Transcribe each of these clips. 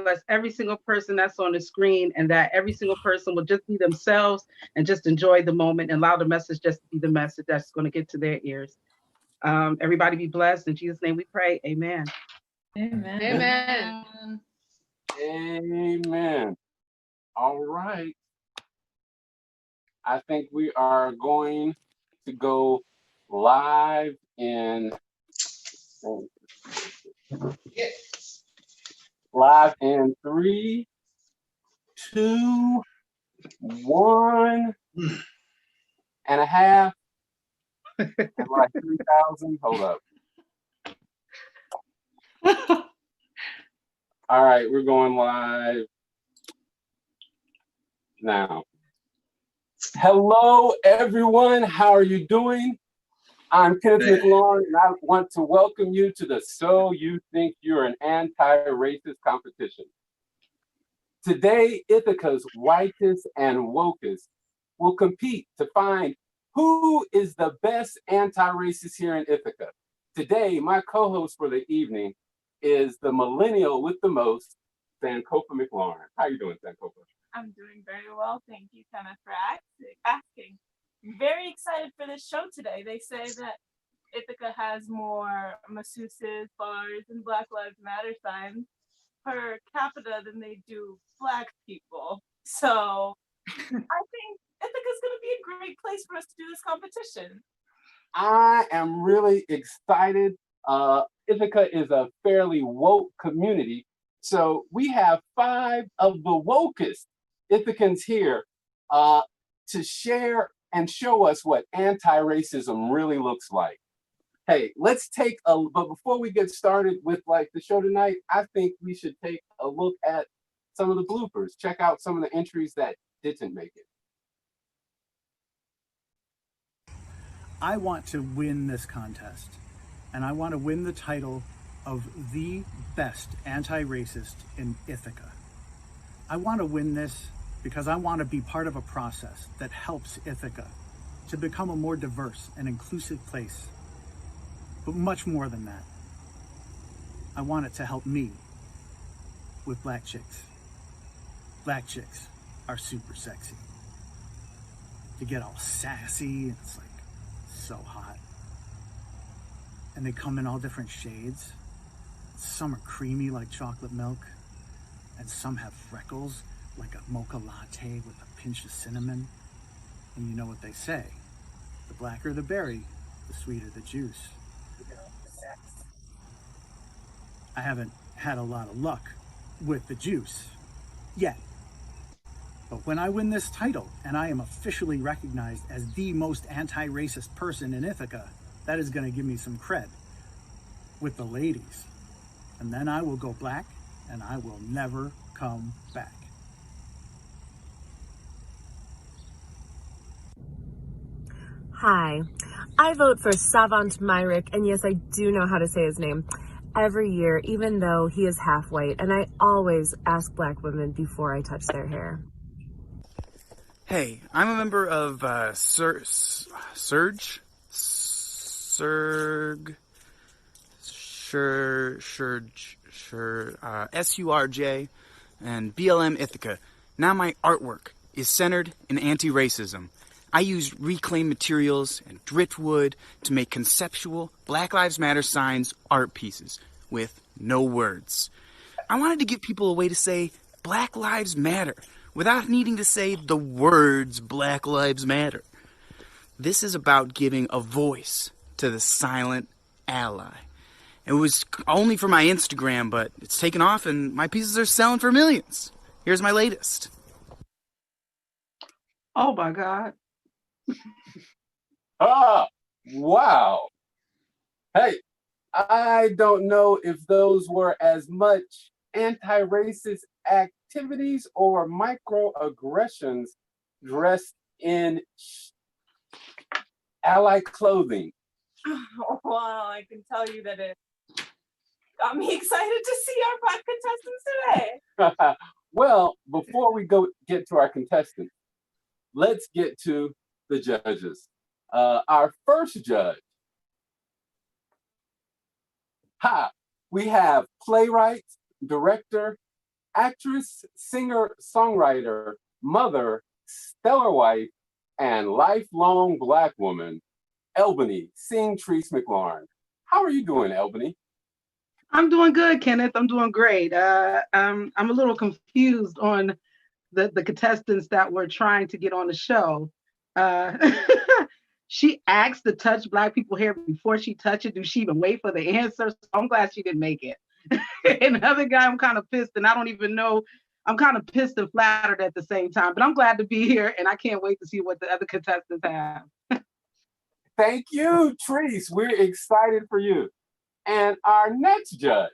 bless every single person that's on the screen, and that every single person will just be themselves and just enjoy the moment and allow the message just to be the message that's going to get to their ears. Everybody be blessed. In Jesus' name we pray. Amen. Amen. Amen. Amen. All right. I think we are going to go live in 3, 2, 1 and a half. And like 3,000. Hold up. All right, we're going live now. Hello, everyone. How are you doing? I'm Kenneth McLaurin, and I want to welcome you to the So You Think You're an Anti-Racist competition. Today, Ithaca's whitest and wokest will compete to find who is the best anti-racist here in Ithaca. Today, my co-host for the evening is the millennial with the most, Sankofa McLaurin. How you doing, Sankofa? I'm doing very well. Thank you, Kenneth, for asking. I'm very excited for this show today. They say that Ithaca has more masseuses, bars, and Black Lives Matter signs per capita than they do Black people. So I think Ithaca's going to be a great place for us to do this competition. I am really excited. Ithaca is a fairly woke community. So we have 5 of the wokest Ithacans here to share and show us what anti-racism really looks like. Hey, but before we get started with like the show tonight, I think we should take a look at some of the bloopers. Check out some of the entries that didn't make it. I want to win this contest, and I want to win the title of the best anti-racist in Ithaca. I want to win this because I want to be part of a process that helps Ithaca to become a more diverse and inclusive place. But much more than that, I want it to help me with Black chicks. Black chicks are super sexy. They get all sassy, and it's like so hot. And they come in all different shades. Some are creamy like chocolate milk, and some have freckles like a mocha latte with a pinch of cinnamon. And you know what they say, the blacker the berry, the sweeter the juice. I haven't had a lot of luck with the juice yet. But when I win this title and I am officially recognized as the most anti-racist person in Ithaca, that is going to give me some cred with the ladies. And then I will go black and I will never come back. Hi, I vote for Savant Myrick, and yes, I do know how to say his name, every year, even though he is half white, and I always ask Black women before I touch their hair. Hey, I'm a member of SURJ and BLM Ithaca. Now my artwork is centered in anti-racism. I use reclaimed materials and driftwood to make conceptual Black Lives Matter signs art pieces with no words. I wanted to give people a way to say Black Lives Matter without needing to say the words Black Lives Matter. This is about giving a voice to the silent ally. It was only for my Instagram, but it's taken off and my pieces are selling for millions. Here's my latest. Oh my God. Wow. Hey, I don't know if those were as much anti-racist activities or microaggressions dressed in ally clothing. Well, I can tell you that it got me excited to see our Black contestants today. Well, before we get to our contestants, let's get to the judges. Our first judge. We have playwright, director, actress, singer, songwriter, mother, stellar wife, and lifelong Black woman, Albany Sing Treese McLaurin. How are you doing, Albany? I'm doing good, Kenneth. I'm doing great. I'm a little confused on the contestants that were trying to get on the show. Uh, she asked to touch Black people hair before she touched it. Do she even wait for the answer? So I'm glad she didn't make it. And the other guy, I'm kind of pissed, and I don't even know. I'm kind of pissed and flattered at the same time. But I'm glad to be here, and I can't wait to see what the other contestants have. Thank you, Treese. We're excited for you. And our next judge,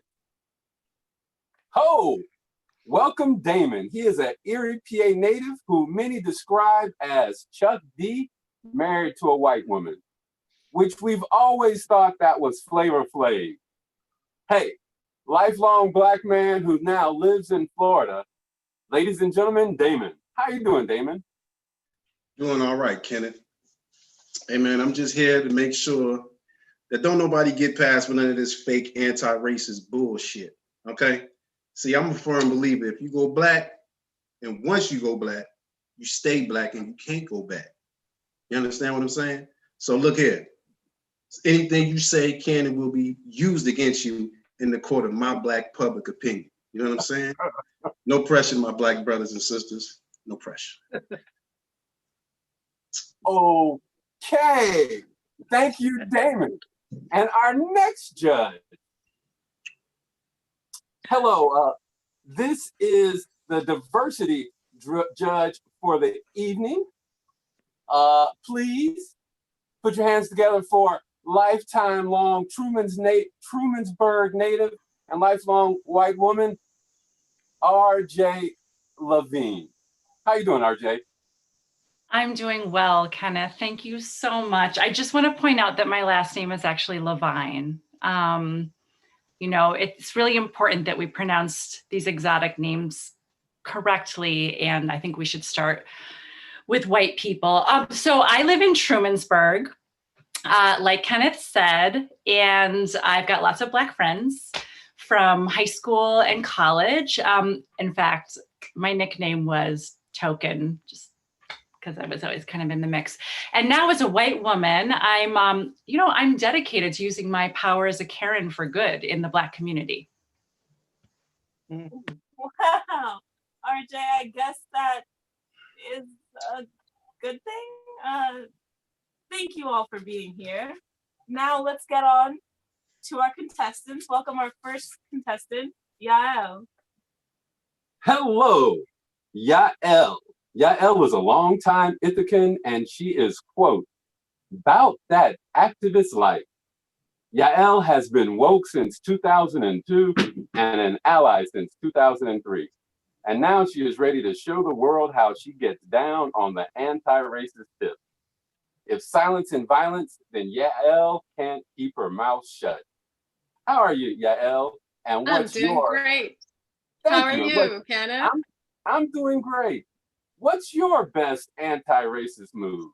welcome Damon. He is an Erie, PA native who many describe as Chuck D, married to a white woman, which we've always thought that was Flavor Flav. Hey, lifelong Black man who now lives in Florida. Ladies and gentlemen, Damon. How you doing, Damon? Doing all right, Kenneth. Hey, man, I'm just here to make sure that don't nobody get past with none of this fake anti-racist bullshit, okay? See, I'm a firm believer. If you go Black, and once you go Black, you stay Black and you can't go back. You understand what I'm saying? So look here. Anything you say can and will be used against you in the court of my Black public opinion. You know what I'm saying? No pressure, my Black brothers and sisters. No pressure. Okay. Thank you, Damon. And our next judge. Hello. This is the diversity judge for the evening. Please put your hands together for lifetime long Trumansburg native and lifelong white woman, RJ Levine. How you doing, RJ? I'm doing well, Kenneth. Thank you so much. I just want to point out that my last name is actually Levine. You know, it's really important that we pronounce these exotic names correctly, and I think we should start with white people. So I live in Trumansburg, like Kenneth said, and I've got lots of Black friends from high school and college. In fact, my nickname was Token, just because I was always kind of in the mix. And now as a white woman, I'm dedicated to using my power as a Karen for good in the Black community. Wow. RJ, I guess that is a good thing. Thank you all for being here. Now let's get on to our contestants. Welcome our first contestant, Yael. Hello, Yael. Yael was a longtime Ithacan, and she is, quote, about that activist life. Yael has been woke since 2002 and an ally since 2003. And now she is ready to show the world how she gets down on the anti-racist tip. If silence and violence, then Yael can't keep her mouth shut. How are you, Yael? And what's I'm doing great. How are you, Kenneth? I'm doing great. What's your best anti-racist move?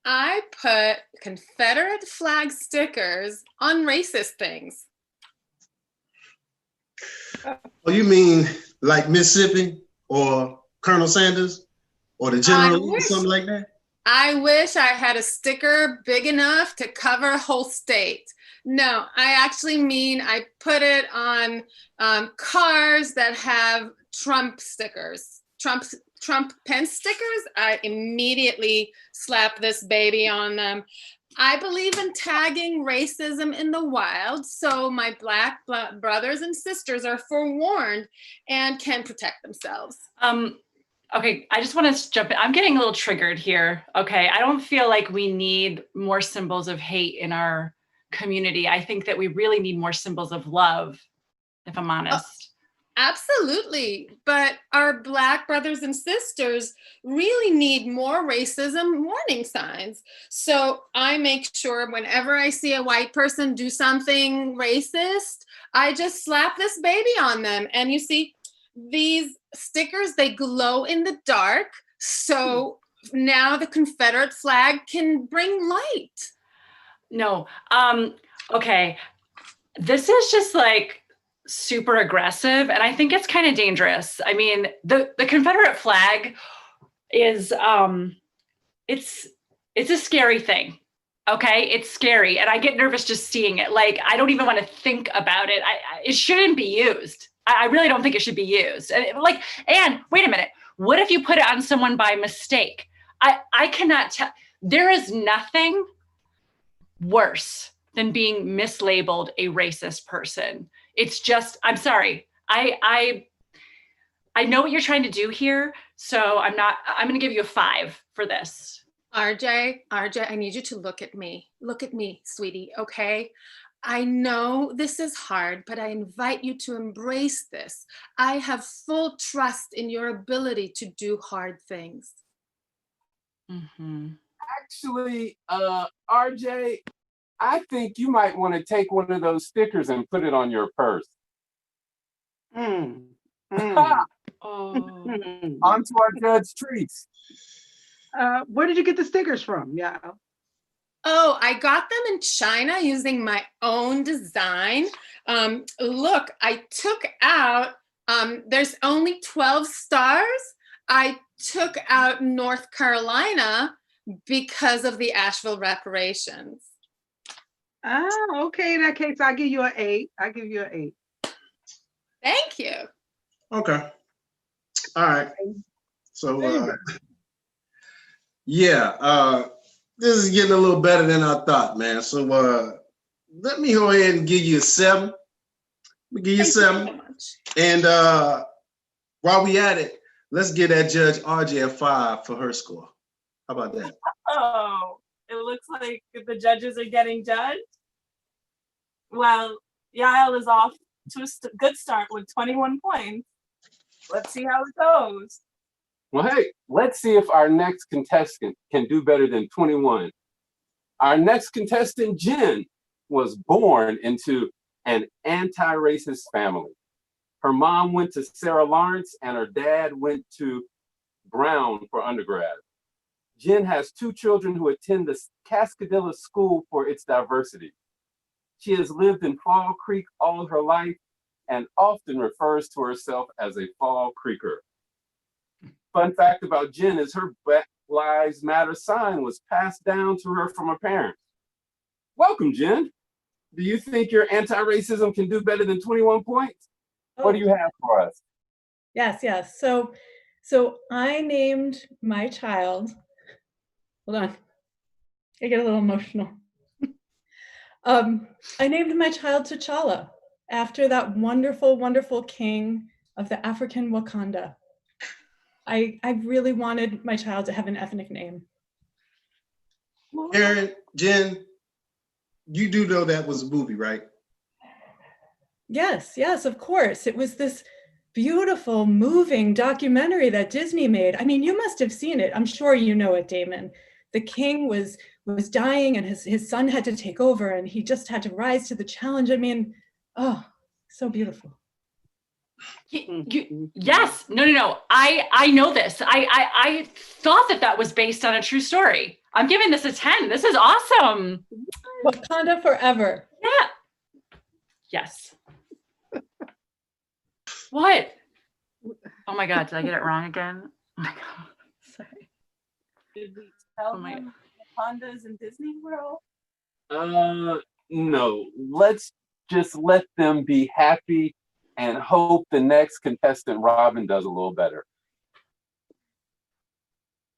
I put Confederate flag stickers on racist things. Oh, you mean like Mississippi or Colonel Sanders or the general or something like that? I wish I had a sticker big enough to cover a whole state. No, I actually mean I put it on cars that have Trump stickers, Trump pen stickers. I immediately slap this baby on them. I believe in tagging racism in the wild, so my Black brothers and sisters are forewarned and can protect themselves. Okay, I just want to jump in. I'm getting a little triggered here. Okay, I don't feel like we need more symbols of hate in our community. I think that we really need more symbols of love, if I'm honest. Absolutely, but our Black brothers and sisters really need more racism warning signs. So I make sure whenever I see a white person do something racist, I just slap this baby on them. And you see, these stickers, they glow in the dark. So now the Confederate flag can bring light. No, okay. This is just like super aggressive, and I think it's kind of dangerous. I mean, the Confederate flag is it's a scary thing. Okay, it's scary, and I get nervous just seeing it. Like, I don't even want to think about it. It shouldn't be used. I really don't think it should be used. And wait a minute, what if you put it on someone by mistake? I cannot tell. There is nothing worse than being mislabeled a racist person. It's just, I'm sorry. I know what you're trying to do here, so I'm going to give you a 5 for this. RJ, I need you to look at me. Look at me, sweetie, okay? I know this is hard, but I invite you to embrace this. I have full trust in your ability to do hard things. Mm-hmm. Actually, RJ, I think you might want to take one of those stickers and put it on your purse. Mm. Oh. On to our judge treats. Where did you get the stickers from? Yeah. Oh, I got them in China using my own design. Look, I took out, there's only 12 stars. I took out North Carolina because of the Asheville reparations. Oh, okay. In that case, I'll give you an 8. I'll give you an 8. Thank you. Okay. All right. So, yeah, this is getting a little better than I thought, man. So, let me go ahead and give you a 7. Let me give you a 7. So much. And while we at it, let's get that Judge RJ a 5 for her score. How about that? Oh, it looks like the judges are getting judged. Well, Yael is off to a good start with 21 points. Let's see how it goes. Well, hey, let's see if our next contestant can do better than 21. Our next contestant, Jen, was born into an anti-racist family. Her mom went to Sarah Lawrence and her dad went to Brown for undergrad. Jen has 2 children who attend the Cascadilla School for its diversity. She has lived in Fall Creek all her life and often refers to herself as a Fall Creeker. Fun fact about Jen is her Black Lives Matter sign was passed down to her from her parents. Welcome, Jen. Do you think your anti-racism can do better than 21 points? What do you have for us? Yes. So I named my child, hold on, I get a little emotional. I named my child T'Challa after that wonderful, wonderful king of the African Wakanda. I really wanted my child to have an ethnic name. Aaron, Jen, you do know that was a movie, right? Yes, of course. It was this beautiful, moving documentary that Disney made. I mean, you must have seen it. I'm sure you know it, Damon. The king was dying and his son had to take over and he just had to rise to the challenge. I mean, oh, so beautiful. Yes. No. I know this. I thought that was based on a true story. I'm giving this a 10. This is awesome. Wakanda forever. Yeah. Yes. What? Oh my God, did I get it wrong again? Oh my God, sorry. Did we tell them Wakanda's in Disney World? No. Let's just let them be happy and hope the next contestant, Robin, does a little better.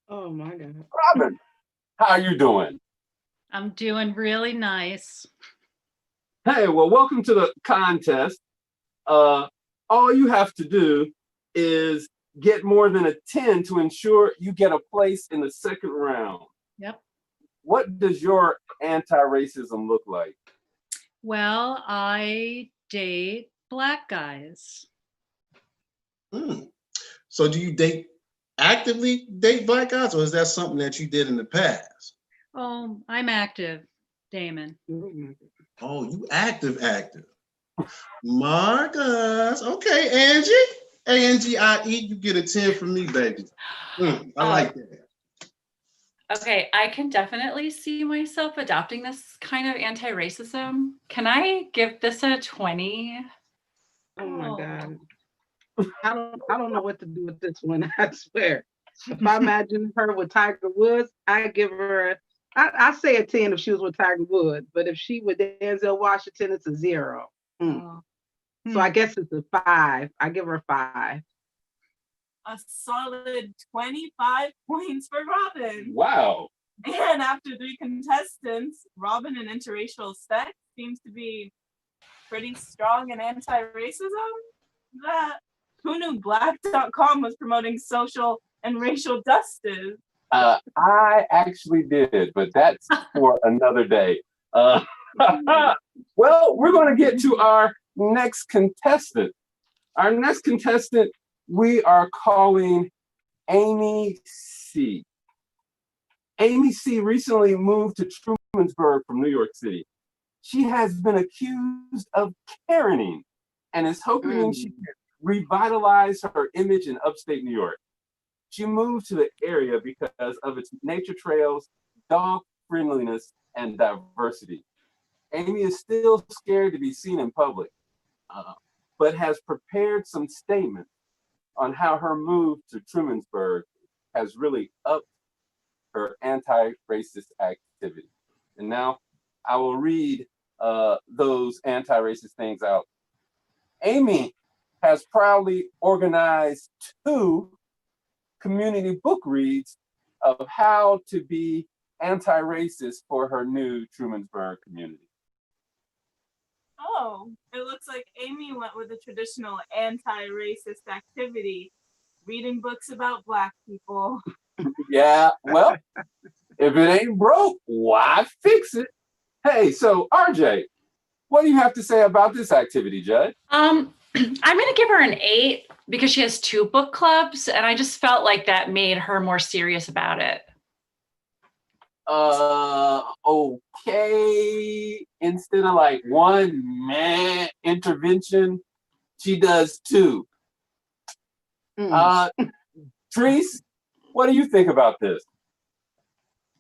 Oh my God. Robin, how are you doing? I'm doing really nice. Hey, well, welcome to the contest. All you have to do is get more than a 10 to ensure you get a place in the second round. Yep. What does your anti-racism look like? Well, I date Black guys. So do you actively date Black guys, or is that something that you did in the past? Oh, I'm active, Damon. Oh, you active. Marcus. Okay, Angie. Angie, you get a 10 from me, baby. I like that. Okay, I can definitely see myself adopting this kind of anti-racism. Can I give this a 20? Oh my God. I don't know what to do with this one. I swear. If I imagine her with Tiger Woods, I give her. I say a 10 if she was with Tiger Woods, but if she with Denzel Washington, it's a 0. So I guess it's a 5. I give her a 5. A solid 25 points for Robin. Wow. And after 3 contestants, Robin and interracial sex seems to be pretty strong in anti-racism. Who knew Black.com was promoting social and racial justice? I actually did, but that's for another day. Well, we're going to get to our next contestant. Our next contestant, we are calling Amy C. Amy C. recently moved to Trumansburg from New York City. She has been accused of Karening and is hoping she can revitalize her image in upstate New York. She moved to the area because of its nature trails, dog friendliness, and diversity. Amy is still scared to be seen in public, but has prepared some statements on how her move to Trumansburg has really upped her anti-racist activity. And now I will read those anti-racist things out. Amy has proudly organized 2 community book reads of how to be anti-racist for her new Trumansburg community. Oh, it looks like Amy went with a traditional anti-racist activity, reading books about Black people. Yeah, well, if it ain't broke, why fix it? Hey, so RJ, what do you have to say about this activity, Judge? I'm going to give her an 8 because she has 2 book clubs, and I just felt like that made her more serious about it. Okay. Instead of like 1 intervention, she does 2. Treese, what do you think about this?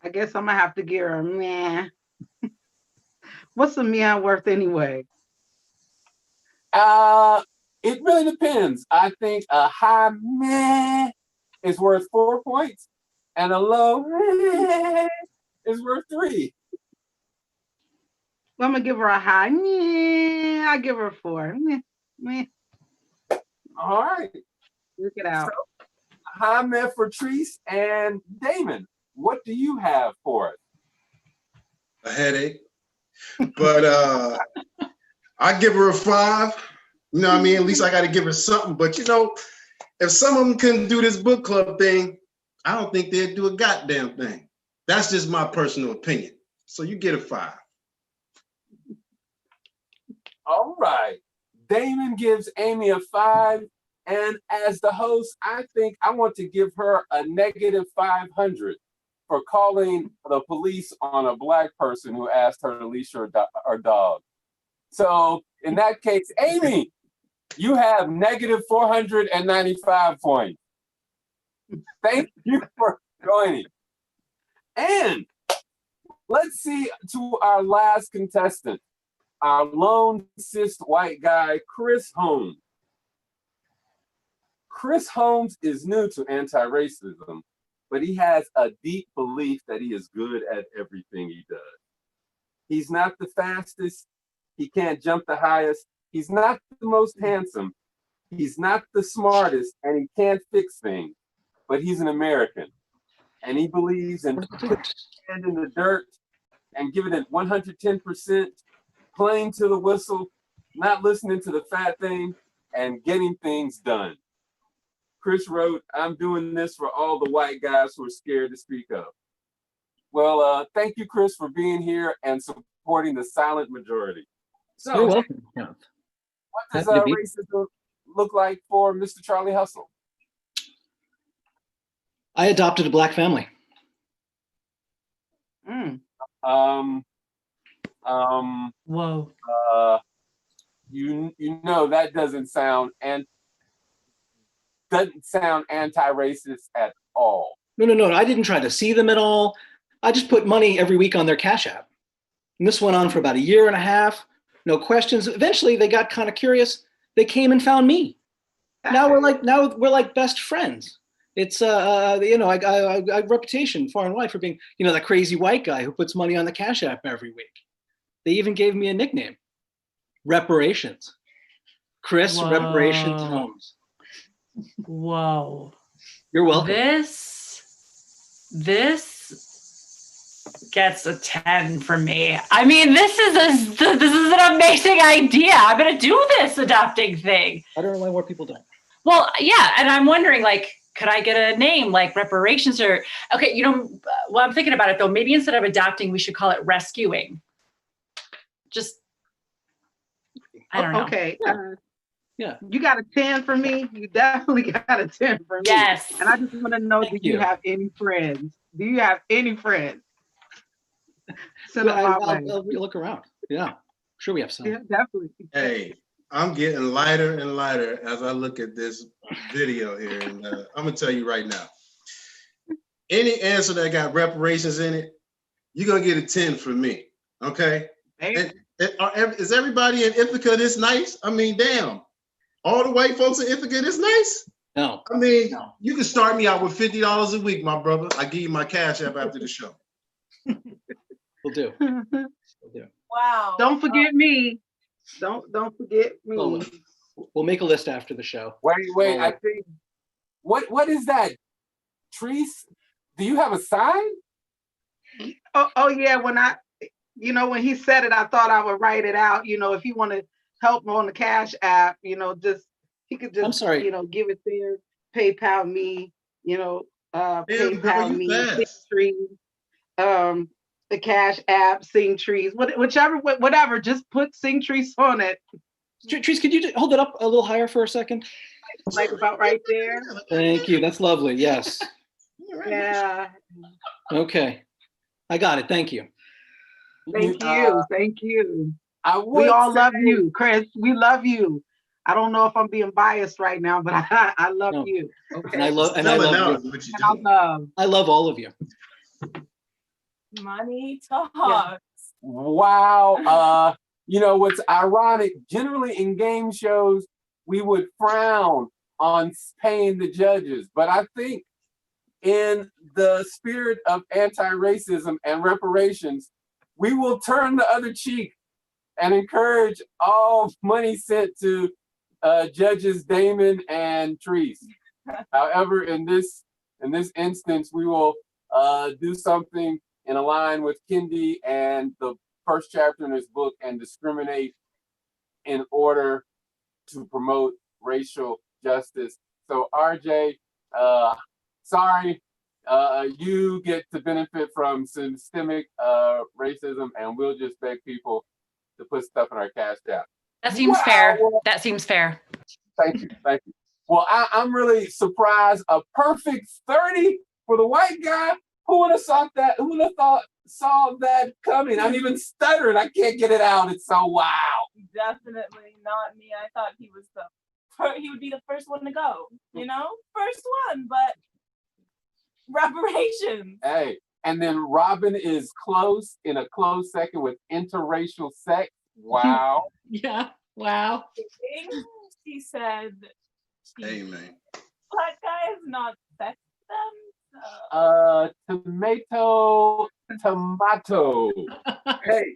I guess I'm gonna have to give her a meh. What's a meh worth anyway? It really depends. I think a high meh is worth 4 points, and a low meh is worth 3. Well, I'm gonna give her a high meh. I give her a 4. Meh, meh. All right. Work it out. So, high meh for Treese and Damon. What do you have for us? A headache. But I give her a 5. You know what I mean? At least I got to give her something. But you know, if some of them couldn't do this book club thing, I don't think they'd do a goddamn thing. That's just my personal opinion. So you get a 5. All right. Damon gives Amy a 5. And as the host, I think I want to give her a negative 500 for calling the police on a Black person who asked her to leash her dog. So in that case, Amy, you have negative 495 points. Thank you for joining. And let's see to our last contestant, our lone cis white guy, Chris Holmes. Chris Holmes is new to anti-racism, but he has a deep belief that he is good at everything he does. He's not the fastest. He can't jump the highest. He's not the most handsome. He's not the smartest, and he can't fix things, but he's an American. And he believes in putting his hand in the dirt and giving it 110%, playing to the whistle, not listening to the fat thing, and getting things done. Chris wrote, "I'm doing this for all the white guys who are scared to speak up." Well, thank you, Chris, for being here and supporting the silent majority. So, you're welcome. Yeah. What does racism look like for Mr. Charlie Hustle? I adopted a Black family. Whoa. You know that doesn't sound anti-racist at all. No. I didn't try to see them at all. I just put money every week on their Cash App. And this went on for about a year and a half. No questions. Eventually, they got kind of curious. They came and found me. Now we're like best friends. It's I have reputation far and wide for being, that crazy white guy who puts money on the Cash App every week. They even gave me a nickname, Reparations. Chris Whoa. Reparations Holmes. Whoa. You're welcome. This gets a 10 from me. I mean, this is an amazing idea. I'm gonna do this adopting thing. I don't know why more people don't. Well, yeah, and I'm wondering, like, could I get a name like Reparations or, okay, well, I'm thinking about it though, maybe instead of adopting, we should call it rescuing. Just, I don't know. Okay. Yeah. You got a 10 for me? You definitely got a 10 for me. Yes. And I just want to know, do you have any friends? Do you have any friends? Send them my way. I'll look around. Yeah. Sure we have some. Yeah, definitely. Hey, I'm getting lighter and lighter as I look at this video here. And I'm going to tell you right now, any answer that got reparations in it, you're going to get a 10 from me. Okay? And is everybody in Ithaca this nice? I mean, damn. All the white folks in Ithaca this nice? No. I mean, you can start me out with $50 a week, my brother. I give you my Cash App after the show. We'll do. Wow. Don't forget me. Don't forget me. Oh, we'll make a list after the show. Wait. I think what is that? Trees? Do you have a sign? Oh yeah. When he said it, I thought I would write it out. If you want to help him on the Cash App, he could just, I'm sorry. Give it there. PayPal me, PayPal me, Sing Trees, the Cash App, Sing Trees, whatever. Just put Sing Trees on it. Trees, could you hold it up a little higher for a second? Like about right there. Thank you. That's lovely. Yes. Yeah. Okay. I got it. Thank you. Thank you. Thank you. We all love you, Chris. We love you. I don't know if I'm being biased right now, but I love you. Okay. And I love you. I love all of you. Money talks. Wow. What's ironic, generally in game shows, we would frown on paying the judges. But I think in the spirit of anti-racism and reparations, we will turn the other cheek and encourage all money sent to judges Damon and Trees. However, in this instance, we will do something in line with Kendi and the first chapter in his book and discriminate in order to promote racial justice. So RJ, sorry, you get to benefit from systemic racism, and we'll just beg people to put stuff in our Cash App. That seems fair. That seems fair. Thank you. Well, I'm really surprised. A perfect 30 for the white guy. Who would have thought that? Who would have saw that coming? I'm even stuttering. I can't get it out. It's so wow. Definitely not me. I thought he would be the first one to go. First one, but reparations. Hey, and then Robin is close in a close second with interracial sex. Wow. Yeah. Wow. She said, "Amen. Black guys not sex them." Tomato. Hey,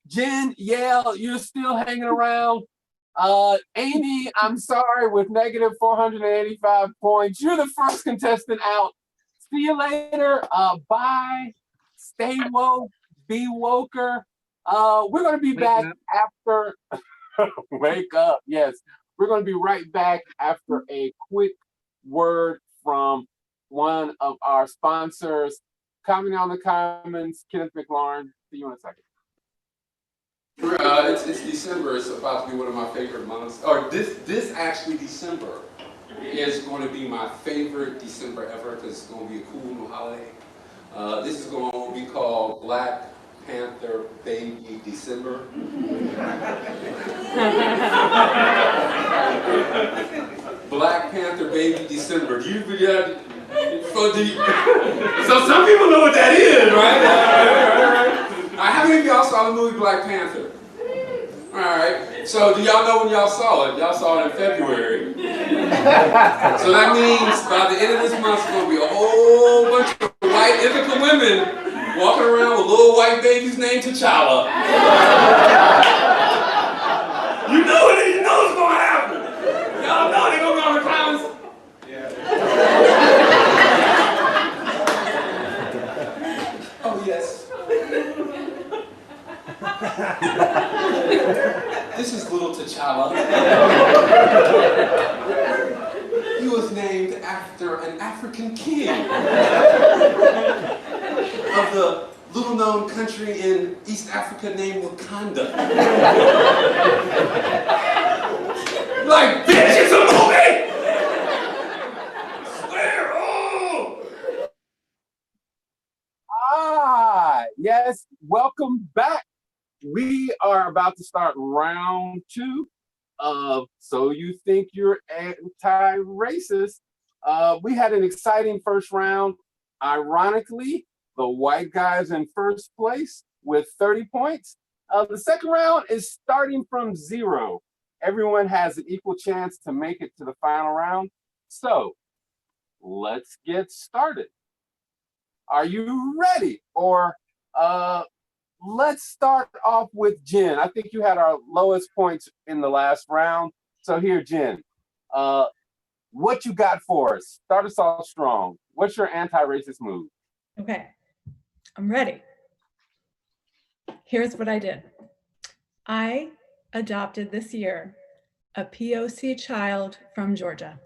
Jen, Yale, you're still hanging around. Amy, I'm sorry, with negative 485 points. You're the first contestant out. See you later. Bye. Stay woke. Be woker. We're going to be back after. Wake up. Yes. We're going to be right back after a quick word from one of our sponsors. Commenting on the comments, Kenneth McLaurin. See you in a second. It's December. It's about to be one of my favorite months. Or this actually December is going to be my favorite December ever because it's going to be a cool new holiday. This is going to be called Black Panther Baby December. Black Panther Baby December. Do you forget? So some people know what that is, right? How many of y'all saw the movie Black Panther? All right. So do y'all know when y'all saw it? Y'all saw it in February. So that means by the end of this month, it's going to be a whole bunch of white Ithaca women walking around with little white babies named T'Challa. You know it. You know it's going to happen. Y'all know they're going to be on the clowns. Oh, yes. This is little T'Challa. He was named after an African king of the little-known country in East Africa named Wakanda. Like, bitch, it's a movie! I swear, oh! Yes, welcome back. We are about to start round 2 of So You Think You're Anti-Racist. We had an exciting first round. Ironically, the white guys in first place with 30 points. The second round is starting from 0. Everyone has an equal chance to make it to the final round. So let's get started. Are you ready? Or let's start off with Jen. I think you had our lowest points in the last round. So here, Jen, what you got for us? Start us off strong. What's your anti-racist move? Okay, I'm ready. Here's what I did. I adopted this year a POC child from Georgia.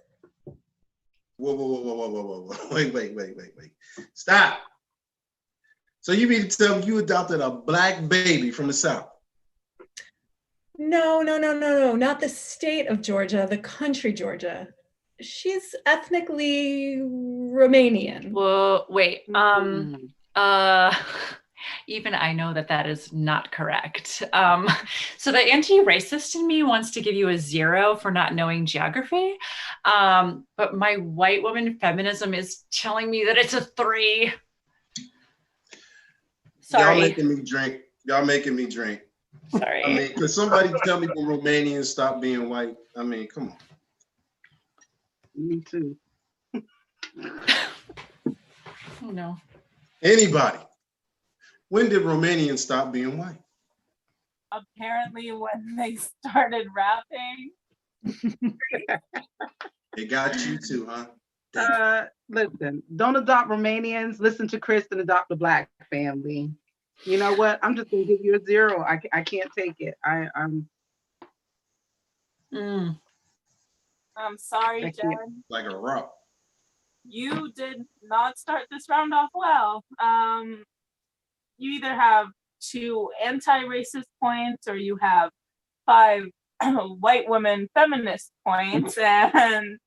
Whoa. Wait. Stop. So you mean to tell me you adopted a black baby from the South? No, not the state of Georgia, the country Georgia. She's ethnically Romanian. Whoa, wait. Even I know that is not correct. So the anti-racist in me wants to give you a 0 for not knowing geography. But my white woman feminism is telling me that it's a 3. Sorry. Y'all making me drink. Sorry. I mean, could somebody tell me when Romanians stop being white? I mean, come on. Me too. Oh, no. Anybody? When did Romanians stop being white? Apparently when they started rapping. They got you too, huh? Listen, don't adopt Romanians. Listen to Chris and adopt a black family. You know what? I'm just gonna give you a 0. I can't take it. I'm sorry, Jen. Like a rock. You did not start this round off well. You either have 2 anti-racist points or you have 5 white women feminist points. And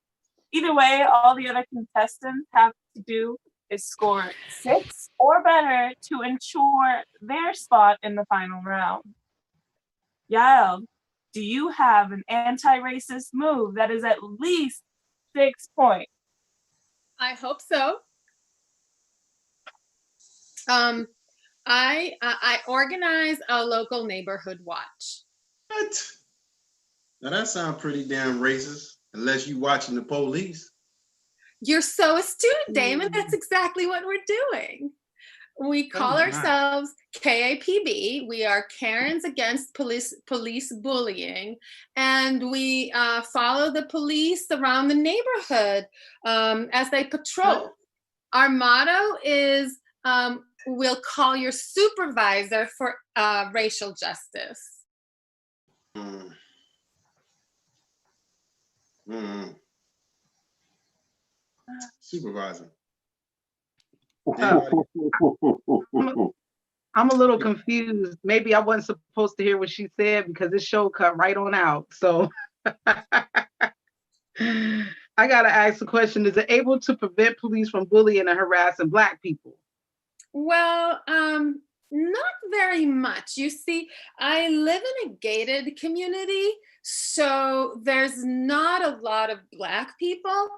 either way, all the other contestants have to do is score 6 or better to ensure their spot in the final round. Yael, do you have an anti-racist move that is at least 6 points? I hope so. I organize a local neighborhood watch. What? Now that sounds pretty damn racist, unless you watching the police. You're so astute, Damon. That's exactly what we're doing. We call ourselves KAPB. We are Karens Against Police Bullying, and we follow the police around the neighborhood as they patrol. Our motto is, we'll call your supervisor for racial justice. Supervisor. I'm a little confused. Maybe I wasn't supposed to hear what she said because this show cut right on out. So I gotta ask the question: is it able to prevent police from bullying and harassing Black people? Well, not very much. You see, I live in a gated community, so there's not a lot of Black people.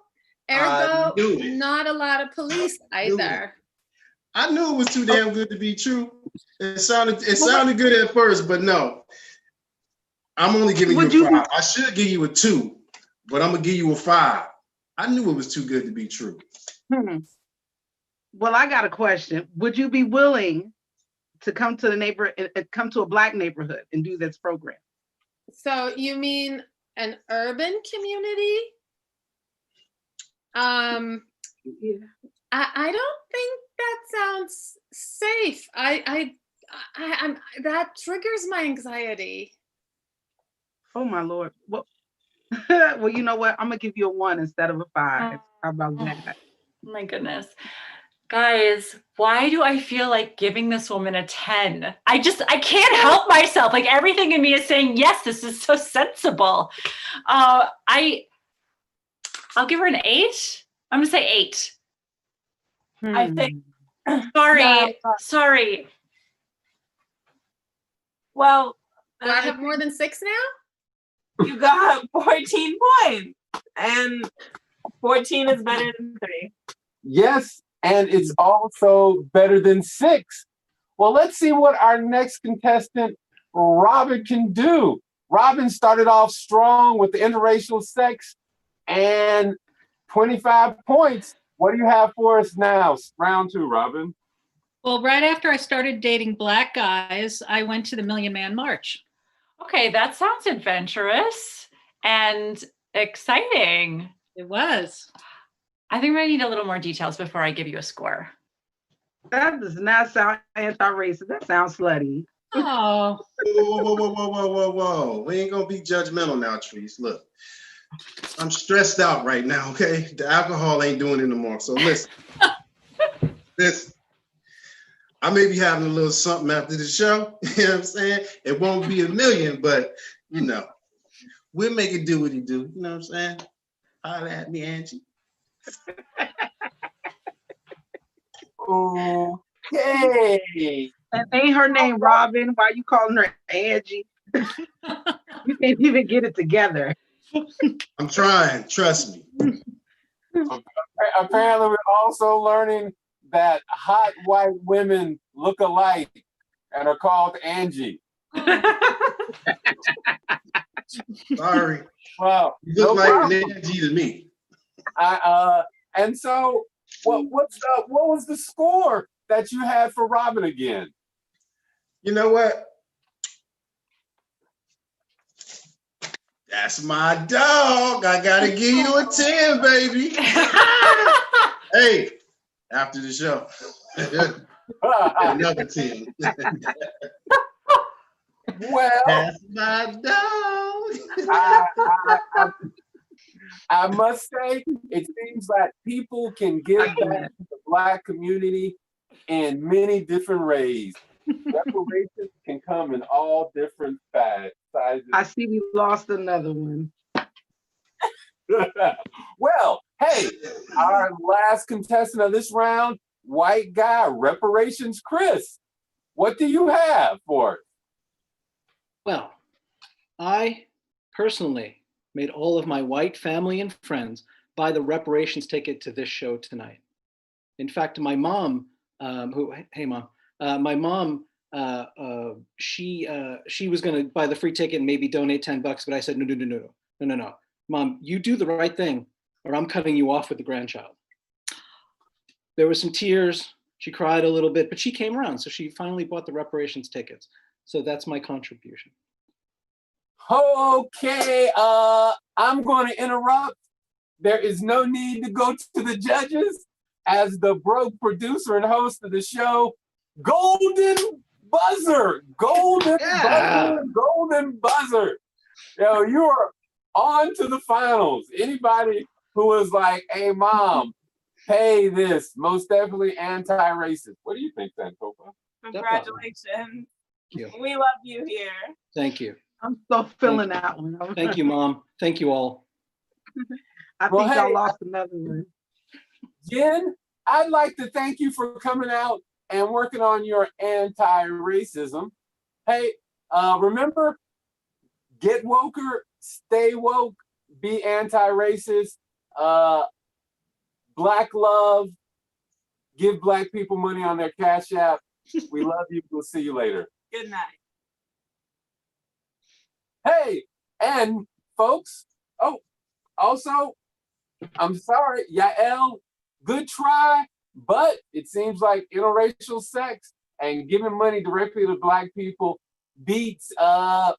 Ergo, not a lot of police either. I knew it was too damn good to be true. It sounded good at first, but no. I'm only giving Would you you a be- 5. I should give you a 2, but I'm gonna give you a 5. I knew it was too good to be true. Well, I got a question. Would you be willing to come to come to a Black neighborhood and do this program? So you mean an urban community? I don't think that sounds safe. I'm that triggers my anxiety. Oh my Lord. Well, well, you know what? I'm gonna give you a 1 instead of a 5. How about that? My goodness. Guys, why do I feel like giving this woman a 10? I can't help myself. Like everything in me is saying, yes, this is so sensible. I'll give her an 8. I'm gonna say 8. I think. Sorry. Well, do I have more than 6 now? You got 14 points, and 14 is better than 3. Yes, and it's also better than 6. Well, let's see what our next contestant, Robin, can do. Robin started off strong with the interracial sex and 25 points. What do you have for us now? Round 2, Robin. Well, right after I started dating Black guys, I went to the Million Man March. Okay, that sounds adventurous and exciting. It was. I think I need a little more details before I give you a score. That does not sound anti-racist. That sounds slutty. Oh. Whoa. We ain't gonna be judgmental now, Trees. Look, I'm stressed out right now, okay? The alcohol ain't doing it no more. So listen. Listen. I may be having a little something after the show. You know what I'm saying? It won't be a million, but you know, we'll make it do what it do. You know what I'm saying? Holler at me, Angie. Okay. And ain't her name Robin? Why you calling her Angie? You can't even get it together. I'm trying, trust me. Apparently, we're also learning that hot white women look alike and are called Angie. Sorry. Well, you look like an Angie to me. And so, what was the score that you had for Robin again? You know what? That's my dog. I gotta give you a 10, baby. Hey, after the show. Another 10. Well, that's my dog. I must say, it seems that people can give back to the Black community in many different ways. Reparations can come in all different sizes. I see we lost another one. Well, hey, our last contestant of this round, white guy, reparations, Chris. What do you have for us? Well, I personally made all of my white family and friends buy the reparations ticket to this show tonight. In fact, my mom, my mom, she was going to buy the free ticket and maybe donate $10, but I said, no. Mom, you do the right thing or I'm cutting you off with the grandchild. There were some tears. She cried a little bit, but she came around. So she finally bought the reparations tickets. So that's my contribution. Okay, I'm going to interrupt. There is no need to go to the judges. As the broke producer and host of the show, golden buzzer. Yo, you are on to the finals. Anybody who was like, hey, mom, pay this, most definitely anti-racist. What do you think, Sankofa? Congratulations. You. We love you here. Thank you. I'm still feeling that one. Thank you, Mom. Thank you all. I think y'all lost another one. Jen, I'd like to thank you for coming out and working on your anti-racism. Hey, remember, get woker, stay woke, be anti-racist, Black love, give Black people money on their Cash App. We love you. We'll see you later. Good night. Hey, and folks, oh, also, I'm sorry, Yael, good try, but it seems like interracial sex and giving money directly to Black people beats not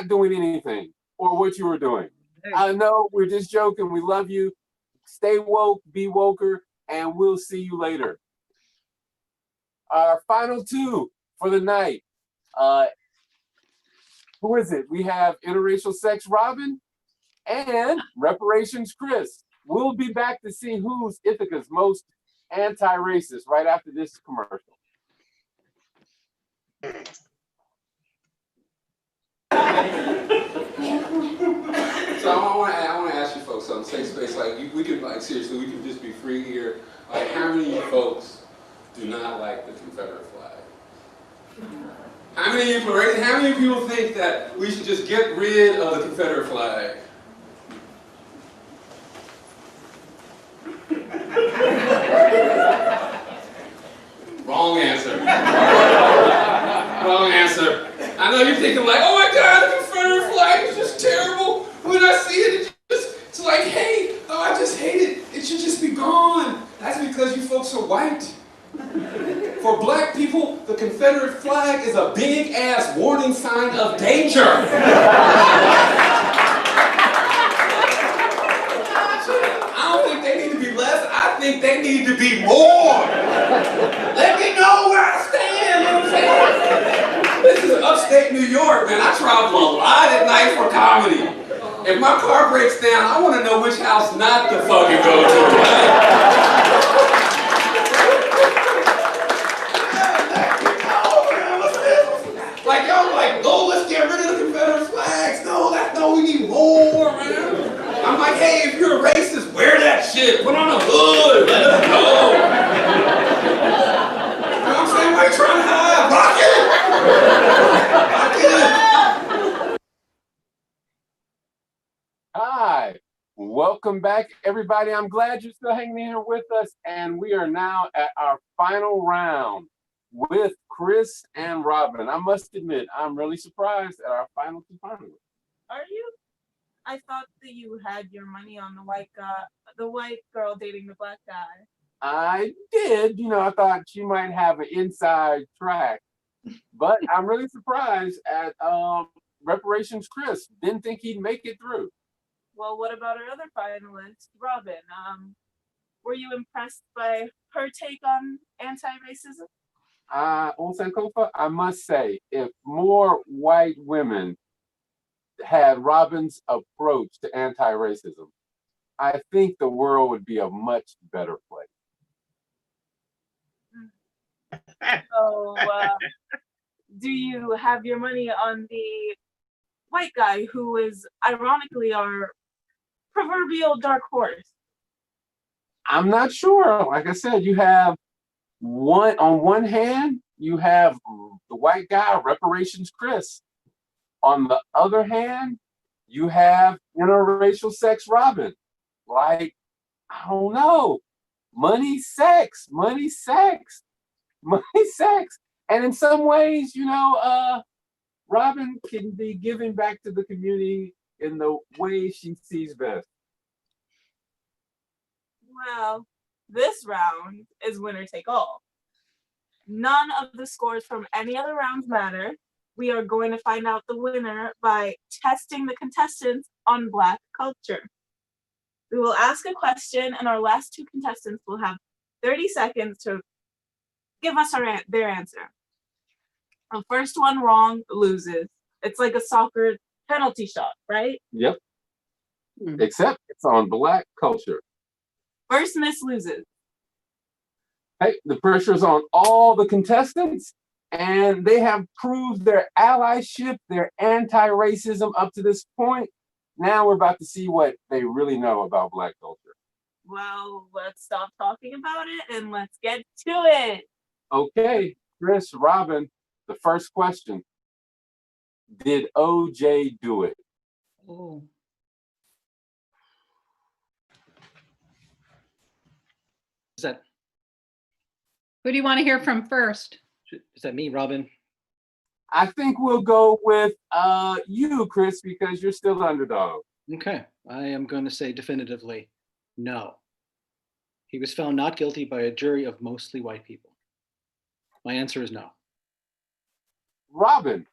doing anything or what you were doing. I know we're just joking. We love you. Stay woke, be woker, and we'll see you later. Our final two for the night. Who is it? We have interracial sex Robin and reparations Chris. We'll be back to see who's Ithaca's most anti-racist right after this commercial. So I want to ask you folks something. Safe space, like we can, like, seriously, we can just be free here. Like, how many of you folks do not like the Confederate flag? How many of you, how many people think that we should just get rid of the Confederate flag? Wrong answer. Wrong answer. I know you're thinking like, oh my God, the Confederate flag is just terrible. When I see it, it's like, hey, oh, I just hate it. It should just be gone. That's because you folks are white. For Black people, the Confederate flag is a big ass warning sign of danger. I don't think they need to be less. I think they need to be more. Let me know where I stand. You know what I'm saying? This is upstate New York, man. I travel a lot at night for comedy. If my car breaks down, I want to know which house not to fucking go to. Like, y'all like, oh, let's get rid of the Confederate flags. No, we need more, man. I'm like, hey, if you're a racist, wear that shit. Put on a hood. Let us go. You know what I'm saying? Why are you trying to hide? Rock it. Hi, welcome back, everybody. I'm glad you're still hanging in here with us, and we are now at our final round with Chris and Robin. I must admit, I'm really surprised at our final two finalists. Are you? I thought that you had your money on the white guy, the white girl dating the Black guy. I did, I thought she might have an inside track, but I'm really surprised at reparations Chris. Didn't think he'd make it through. Well, what about our other finalist, Robin? Were you impressed by her take on anti-racism? On Sankofa, I must say, if more white women had Robin's approach to anti-racism, I think the world would be a much better place. So, do you have your money on the white guy who is ironically our proverbial dark horse? I'm not sure. Like I said, you have on one hand, you have the white guy, reparations Chris. On the other hand, you have interracial sex Robin. Like, I don't know. Money, sex. And in some ways, Robin can be giving back to the community in the way she sees best. Well, this round is winner take all. None of the scores from any other rounds matter. We are going to find out the winner by testing the contestants on Black culture. We will ask a question, and our last two contestants will have 30 seconds to give us their answer. The first one wrong loses. It's like a soccer penalty shot, right? Yep. Except it's on Black culture. First miss loses. Hey, the pressure's on all the contestants, and they have proved their allyship, their anti-racism up to this point. Now we're about to see what they really know about Black culture. Well, let's stop talking about it and let's get to it. Okay, Chris, Robin, the first question. Did OJ do it? Oh. Is that Who do you want to hear from first? is that me, Robin? I think we'll go with you, Chris, because you're still the underdog. Okay, I am going to say definitively no. He was found not guilty by a jury of mostly white people. My answer is no. Robin.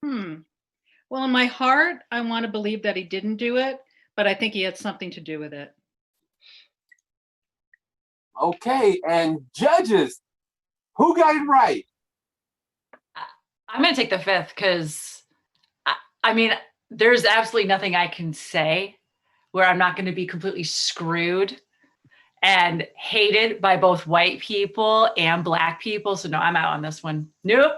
Well, in my heart, I want to believe that he didn't do it, but I think he had something to do with it. Okay, and judges, who got it right? I'm going to take the fifth because, I mean, there's absolutely nothing I can say where I'm not going to be completely screwed and hated by both white people and Black people. So no, I'm out on this one. Nope.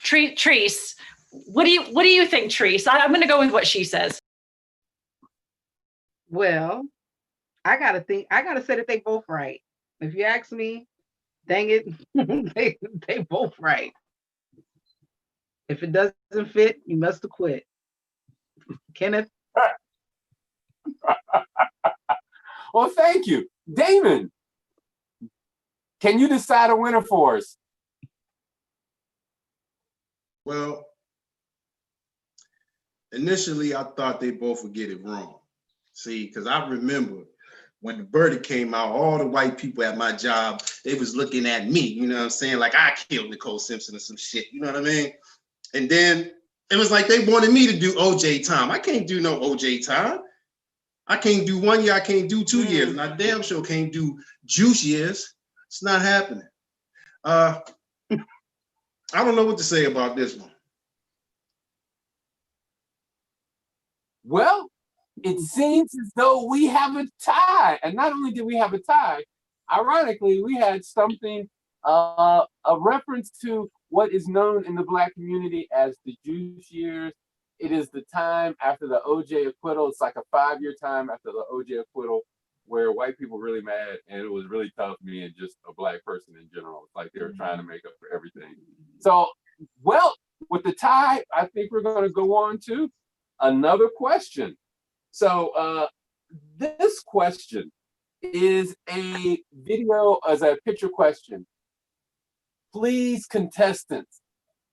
Treese, what do you think, Treese? I'm going to go with what she says. Well, I gotta say that they both right. If you ask me, dang it, they both right. If it doesn't fit, you must have quit. Kenneth. Well, thank you. Damon, can you decide a winner for us? Well, initially I thought they both would get it wrong. See, because I remember when the verdict came out, all the white people at my job, they was looking at me, you know what I'm saying? Like I killed Nicole Simpson or some shit, you know what I mean? And then it was like they wanted me to do OJ time. I can't do no OJ time. I can't do 1 year, I can't do 2 years, and I damn sure can't do juice years. It's not happening. I don't know what to say about this one. Well, it seems as though we have a tie. And not only did we have a tie, ironically, we had something, a reference to what is known in the Black community as the juice years. It is the time after the OJ acquittal. It's like a 5-year time after the OJ acquittal where white people were really mad, and it was really tough being just a Black person in general. It's like they were trying to make up for everything. So, well, with the tie, I think we're going to go on to another question. So this question is a video as a picture question. Please, contestants,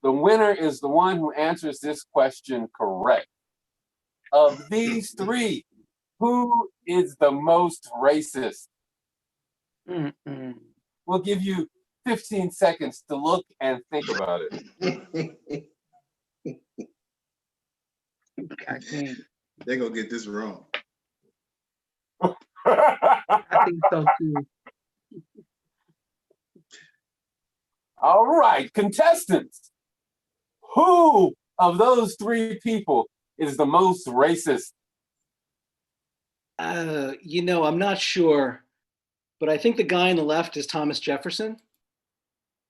the winner is the one who answers this question correct. Of these three, who is the most racist? We'll give you 15 seconds to look and think about it. They're gonna get this wrong. I think so too. All right, contestants, who of those three people is the most racist? You know, I'm not sure, but I think the guy on the left is Thomas Jefferson.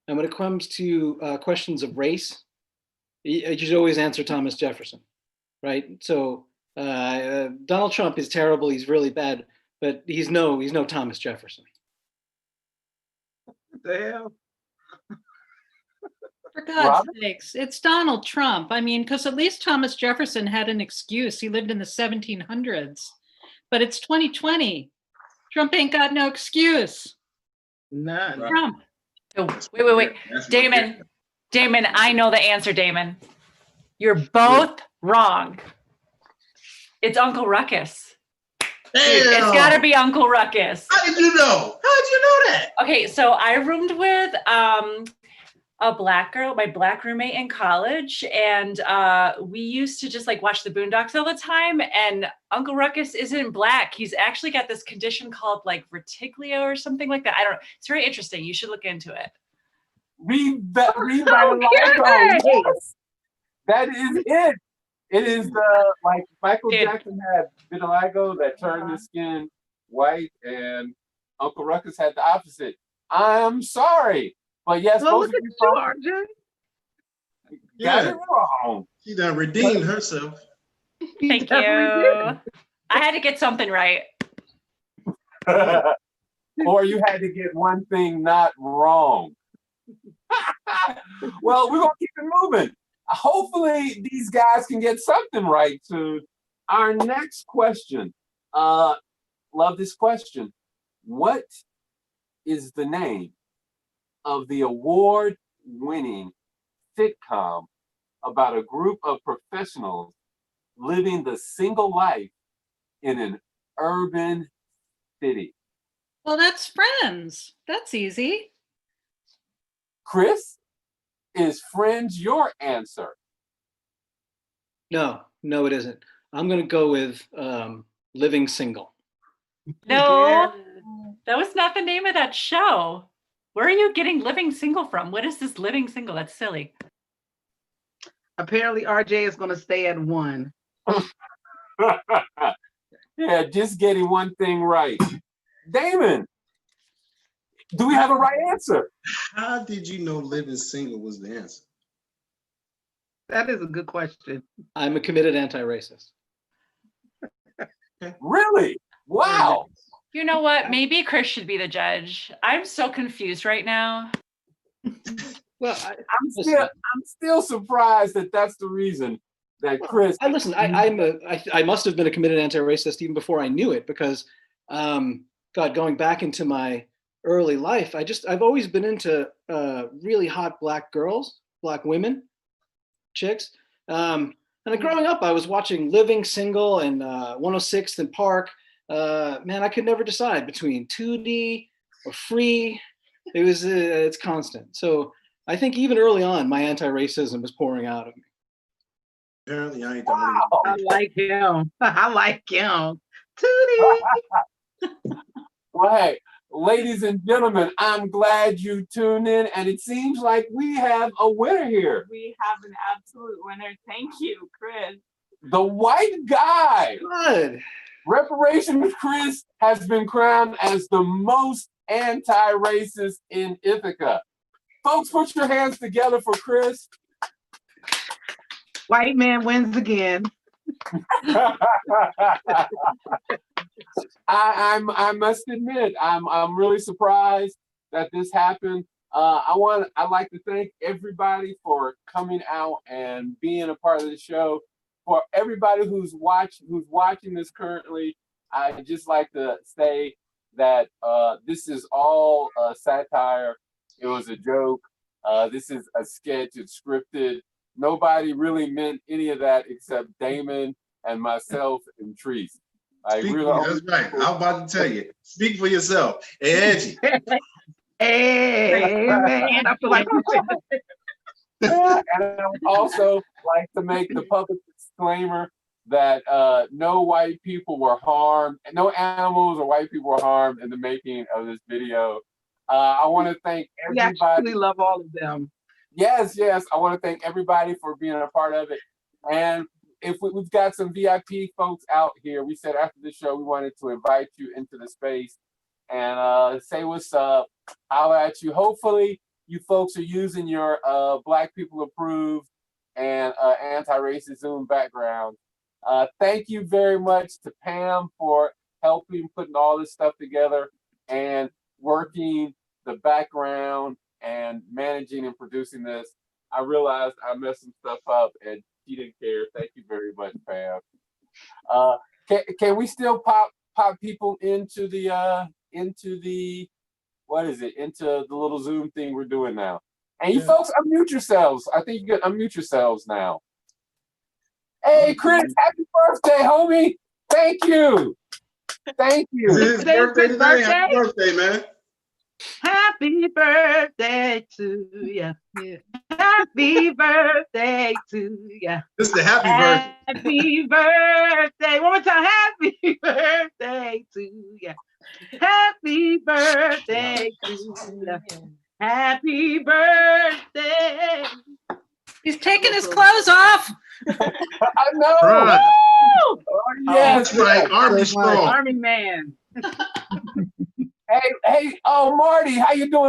And when it comes to questions of race, you should always answer Thomas Jefferson, right? So Donald Trump is terrible. He's really bad, but he's no Thomas Jefferson. What the hell? For God's sakes, it's Donald Trump. I mean, because at least Thomas Jefferson had an excuse. He lived in the 1700s. But it's 2020. Trump ain't got no excuse. None. Trump. Oh, wait. Damon, I know the answer, Damon. You're both wrong. It's Uncle Ruckus. Dude, it's got to be Uncle Ruckus. How did you know? How did you know that? Okay, so I roomed with a Black girl, my Black roommate in college, and we used to just like watch the Boondocks all the time. And Uncle Ruckus isn't Black. He's actually got this condition called like vertigo or something like that. I don't know. It's very interesting. You should look into it. That is it. It is like Michael Jackson had vitiligo that turned his skin white, and Uncle Ruckus had the opposite. I'm sorry, but yes, well, both of you got it wrong. She done redeemed herself. Thank you. I had to get something right. Or you had to get one thing not wrong. Well, we're gonna keep it moving. Hopefully these guys can get something right to our next question. Love this question. What is the name of the award-winning sitcom about a group of professionals living the single life in an urban city? Well, that's Friends. That's easy. Chris, is Friends your answer? No, it isn't. I'm going to go with Living Single. No, that was not the name of that show. Where are you getting Living Single from? What is this Living Single? That's silly. Apparently, RJ is going to stay at 1. Yeah, just getting one thing right. Damon, do we have a right answer? How did you know living single was the answer? That is a good question. I'm a committed anti-racist. Really? Wow. You know what? Maybe Chris should be the judge. I'm so confused right now. Well, I'm still surprised that that's the reason that Chris. I must have been a committed anti-racist even before I knew it, because, God, going back into my early life, I've always been into really hot black girls, black women, chicks. And growing up, I was watching Living Single and 106th and Park. Man, I could never decide between 2D or Free. It's constant. So I think even early on, my anti-racism was pouring out of me. Apparently, I ain't the only one. I like him. I like him. Well, hey, ladies and gentlemen, I'm glad you tuned in, and it seems like we have a winner here. We have an absolute winner. Thank you, Chris. The white guy. Good. Reparations Chris has been crowned as the most anti-racist in Ithaca. Folks, put your hands together for Chris. White man wins again. I must admit, I'm really surprised that this happened. I'd like to thank everybody for coming out and being a part of the show. For everybody who's watching this currently, I'd just like to say that this is all satire. It was a joke. This is a sketch. It's scripted. Nobody really meant any of that except Damon and myself and Treese. That's right. I was about to tell you. Speak for yourself. Hey, Angie. Hey, man. I feel like and I would also like to make the public disclaimer that no white people were harmed, no animals or white people were harmed in the making of this video. I want to thank everybody. We actually love all of them. Yes. I want to thank everybody for being a part of it. And if we've got some VIP folks out here, we said after the show we wanted to invite you into the space and say what's up, holler at you. Hopefully you folks are using your Black people approved and anti-racist Zoom background. Thank you very much to Pam for helping putting all this stuff together and working the background and managing and producing this. I realized I messed some stuff up and she didn't care. Thank you very much, Pam. Can we still pop people into the what is it? Into the little Zoom thing we're doing now. And you folks unmute yourselves. I think you can unmute yourselves now. Hey, Chris, happy birthday, homie. Thank you. Thank you. It's birthday today. Happy birthday, man. Happy birthday to you. Yeah. Happy birthday to you. This is the happy birthday. Happy birthday. One more time. Happy birthday to you. Happy birthday to you. Happy birthday. He's taking his clothes off. I know. Right. Oh, yeah, that's right. Army strong. Army man. Hey, oh Marty, how you doing?